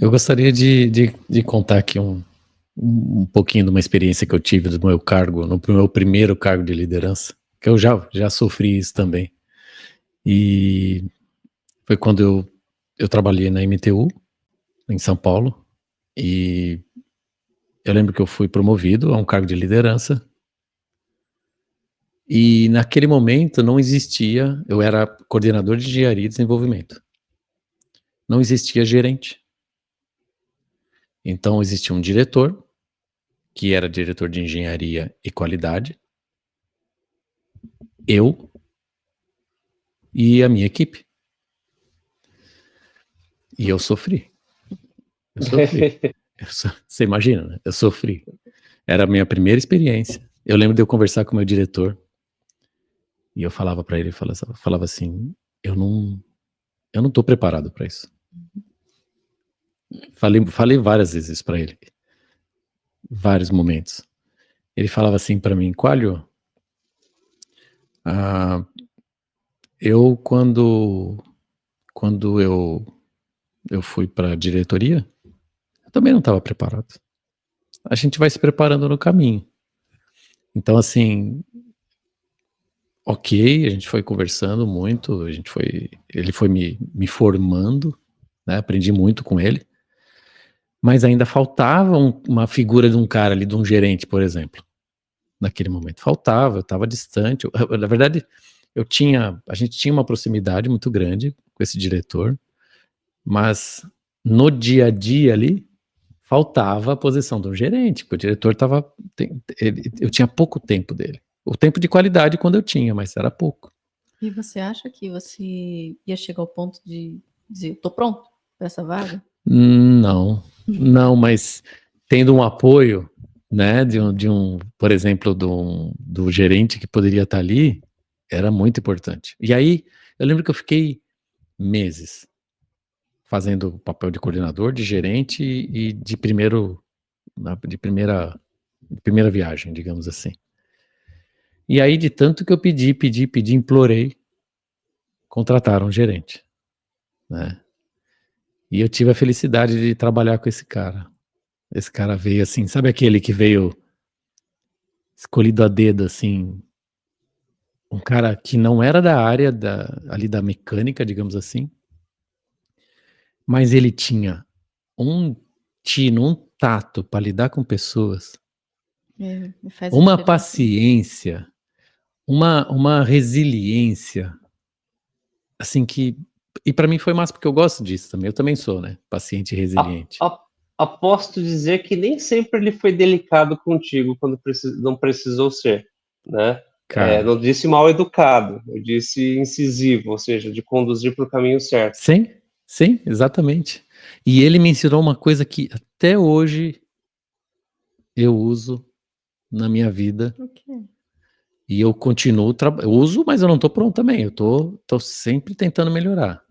Eu gostaria de contar aqui um pouquinho de uma experiência que eu tive do meu cargo, no meu primeiro cargo de liderança, que eu já sofri isso também. E foi quando eu trabalhei na MTU, em São Paulo, e eu lembro que eu fui promovido a um cargo de liderança, e naquele momento não existia, eu era coordenador de engenharia e desenvolvimento, não existia gerente. Então existia um diretor, que era diretor de engenharia e qualidade, eu e a minha equipe. E eu sofri. Você imagina, né? Eu sofri. Era a minha primeira experiência. Eu lembro de eu conversar com o meu diretor e eu falava para ele, falava assim, eu não tô preparado para isso. Falei várias vezes para ele, vários momentos. Ele falava assim para mim, Coelho, eu quando eu fui para a diretoria, eu também não estava preparado. A gente vai se preparando no caminho. Então, assim, ok, a gente foi conversando muito, ele foi me formando, né, aprendi muito com ele, mas ainda faltava uma figura de um cara ali, de um gerente, por exemplo, naquele momento. Faltava, eu estava distante. Na verdade, a gente tinha uma proximidade muito grande com esse diretor, mas no dia a dia ali, faltava a posição do gerente, porque o diretor eu tinha pouco tempo dele. O tempo de qualidade quando eu tinha, mas era pouco. E você acha que você ia chegar ao ponto de dizer, tô pronto para essa vaga? Não, mas tendo um apoio, né, por exemplo, do gerente que poderia estar ali, era muito importante. E aí, eu lembro que eu fiquei meses fazendo o papel de coordenador, de gerente e de primeira viagem, digamos assim. E aí, de tanto que eu pedi, implorei, contrataram um gerente, né? E eu tive a felicidade de trabalhar com esse cara. Esse cara veio assim, sabe aquele que veio escolhido a dedo, assim, um cara que não era da área ali da mecânica, digamos assim, mas ele tinha um tino, um tato para lidar com pessoas, faz uma diferença. paciência, uma resiliência, assim que, e para mim foi massa porque eu gosto disso também, eu também sou, né, paciente e resiliente. Aposto dizer que nem sempre ele foi delicado contigo quando não precisou ser, né? Não disse mal educado, eu disse incisivo, ou seja, de conduzir para o caminho certo. Sim, exatamente. E ele me ensinou uma coisa que até hoje eu uso na minha vida. Okay. E eu continuo, eu uso, mas eu não tô pronto também, eu tô sempre tentando melhorar.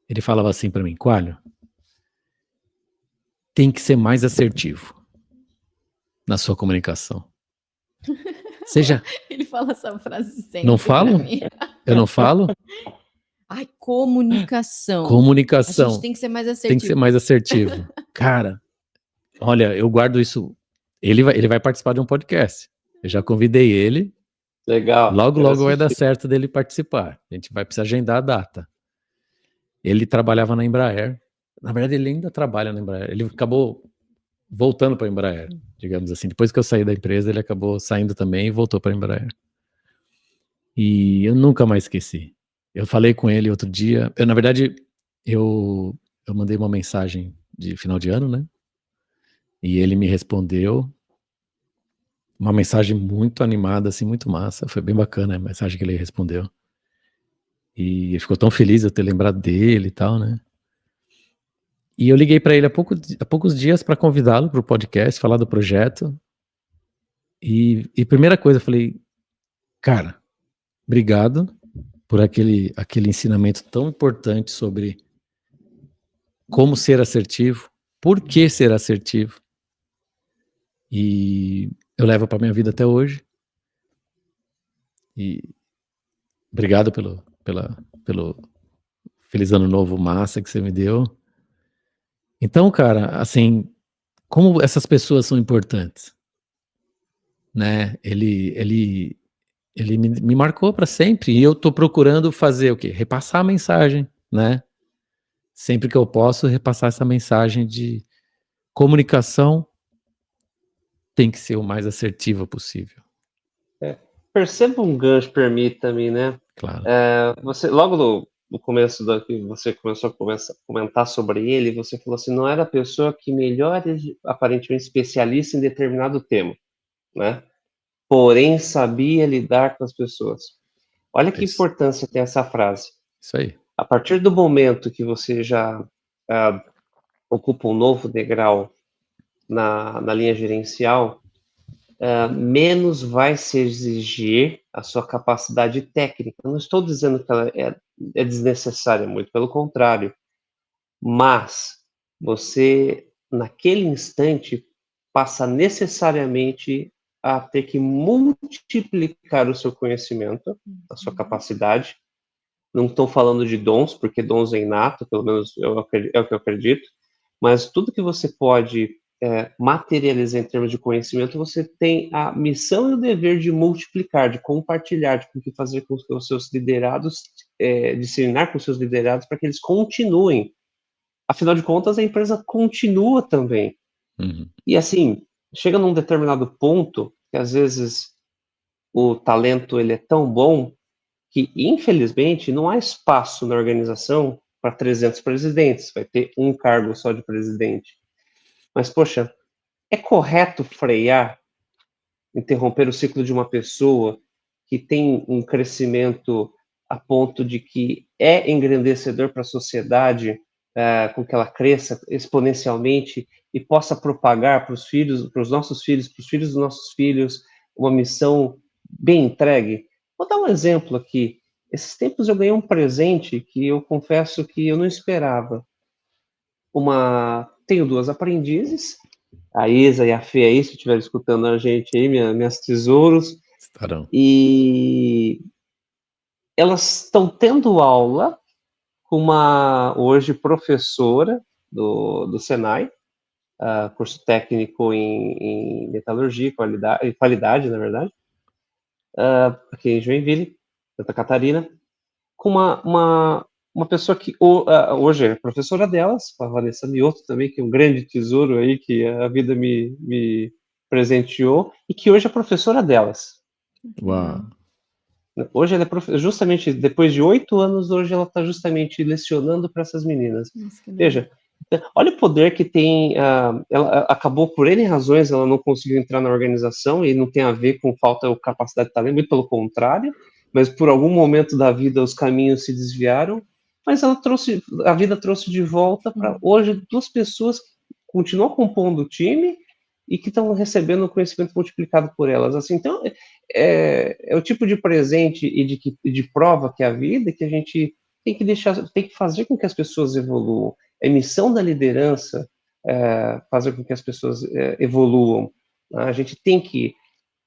Ele falava assim para mim, Coelho, tem que ser mais assertivo na sua comunicação. Seja... Ele fala essa frase sempre. Não falo? Eu não falo? Ai, comunicação. Comunicação. A gente tem que ser mais assertivo. Tem que ser mais assertivo. Cara, olha, eu guardo isso. Ele vai participar de um podcast. Eu já convidei ele. Legal. Logo vai dar certo dele participar. A gente vai precisar agendar a data. Ele trabalhava na Embraer. Na verdade, ele ainda trabalha na Embraer. Ele acabou voltando para a Embraer, digamos assim. Depois que eu saí da empresa, ele acabou saindo também e voltou para a Embraer. E eu nunca mais esqueci. Eu falei com ele outro dia. Na verdade, eu mandei uma mensagem de final de ano, né? E ele me respondeu. Uma mensagem muito animada, assim, muito massa. Foi bem bacana a mensagem que ele respondeu. E ele ficou tão feliz de eu ter lembrado dele e tal, né? E eu liguei para ele há poucos dias para convidá-lo para o podcast, falar do projeto. E primeira coisa, eu falei, cara, obrigado por aquele ensinamento tão importante sobre como ser assertivo, por que ser assertivo. E eu levo para minha vida até hoje. E obrigado pelo feliz ano novo massa que você me deu. Então, cara, assim, como essas pessoas são importantes, né? Ele me marcou para sempre e eu tô procurando fazer o quê? Repassar a mensagem, né? Sempre que eu posso, repassar essa mensagem de comunicação tem que ser o mais assertiva possível. Perceba um gancho, permita-me, né? Claro. Você, logo no começo que você começou a comentar sobre ele, você falou assim, não era a pessoa que melhor, aparentemente, especialista em determinado tema, né? Porém, sabia lidar com as pessoas. Olha que Isso. importância tem essa frase. Isso aí. A partir do momento que você já ocupa um novo degrau na linha gerencial, menos vai se exigir a sua capacidade técnica. Não estou dizendo que ela é desnecessária, muito pelo contrário. Mas você, naquele instante, passa necessariamente a ter que multiplicar o seu conhecimento, a sua capacidade. Não estou falando de dons, porque dons é inato, pelo menos é o que eu acredito, mas tudo que você pode materializar em termos de conhecimento, você tem a missão e o dever de multiplicar, de compartilhar, de fazer com que os seus liderados, disseminar com os seus liderados para que eles continuem. Afinal de contas, a empresa continua também. Uhum. E assim, chega num determinado ponto que às vezes o talento ele é tão bom que, infelizmente, não há espaço na organização para 300 presidentes, vai ter um cargo só de presidente. Mas, poxa, é correto frear, interromper o ciclo de uma pessoa que tem um crescimento a ponto de que é engrandecedor para a sociedade, com que ela cresça exponencialmente e possa propagar para os filhos, para os nossos filhos, para os filhos dos nossos filhos, uma missão bem entregue? Vou dar um exemplo aqui. Esses tempos eu ganhei um presente que eu confesso que eu não esperava. Tenho duas aprendizes, a Isa e a Fê aí, se estiver escutando a gente aí, minhas tesouros. Estarão. E elas estão tendo aula com uma, hoje, professora do Senai, curso técnico em metalurgia e qualidade, na verdade, aqui em Joinville, Santa Catarina, com uma pessoa que hoje é professora delas, a Vanessa Mioto também, que é um grande tesouro aí que a vida me presenteou, e que hoje é professora delas. Uau. Hoje ela é justamente depois de 8 anos, hoje ela está justamente lecionando para essas meninas. Veja, olha o poder que tem. Ela acabou por N razões, ela não conseguiu entrar na organização e não tem a ver com falta ou capacidade de talento, muito pelo contrário, mas por algum momento da vida os caminhos se desviaram, mas a vida trouxe de volta para hoje 2 pessoas que continuam compondo o time e que estão recebendo o conhecimento multiplicado por elas. Assim, então, é o tipo de presente e de prova que é a vida, que a gente tem que fazer com que as pessoas evoluam. É missão da liderança fazer com que as pessoas evoluam. A gente tem que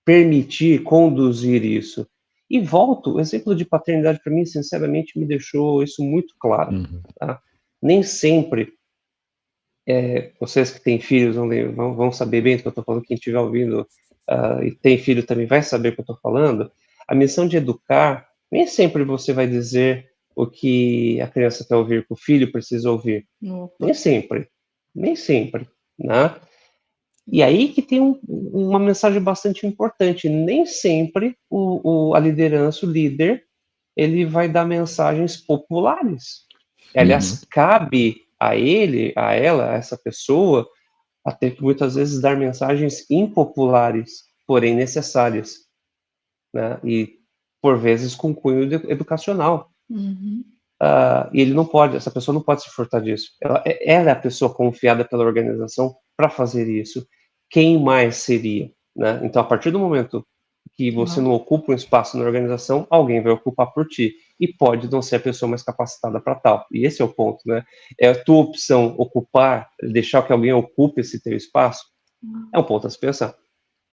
permitir, conduzir isso. E volto, o exemplo de paternidade para mim, sinceramente, me deixou isso muito claro. Uhum. Tá? Nem sempre vocês que têm filhos vão saber bem do que eu estou falando, quem estiver ouvindo e tem filho também vai saber o que eu estou falando. A missão de educar, nem sempre você vai dizer o que a criança quer ouvir, que o filho precisa ouvir. Nem sempre, né? E aí que tem uma mensagem bastante importante. Nem sempre a liderança, o líder, ele vai dar mensagens populares. Aliás, cabe a ele, a ela, a essa pessoa, a ter que muitas vezes dar mensagens impopulares, porém necessárias, né? E por vezes com cunho educacional. E essa pessoa não pode se furtar disso. Ela é a pessoa confiada pela organização para fazer isso. Quem mais seria, né? Então, a partir do momento que você não ocupa um espaço na organização, alguém vai ocupar por ti. E pode não ser a pessoa mais capacitada para tal. E esse é o ponto, né? É a tua opção ocupar, deixar que alguém ocupe esse teu espaço? É um ponto a se pensar.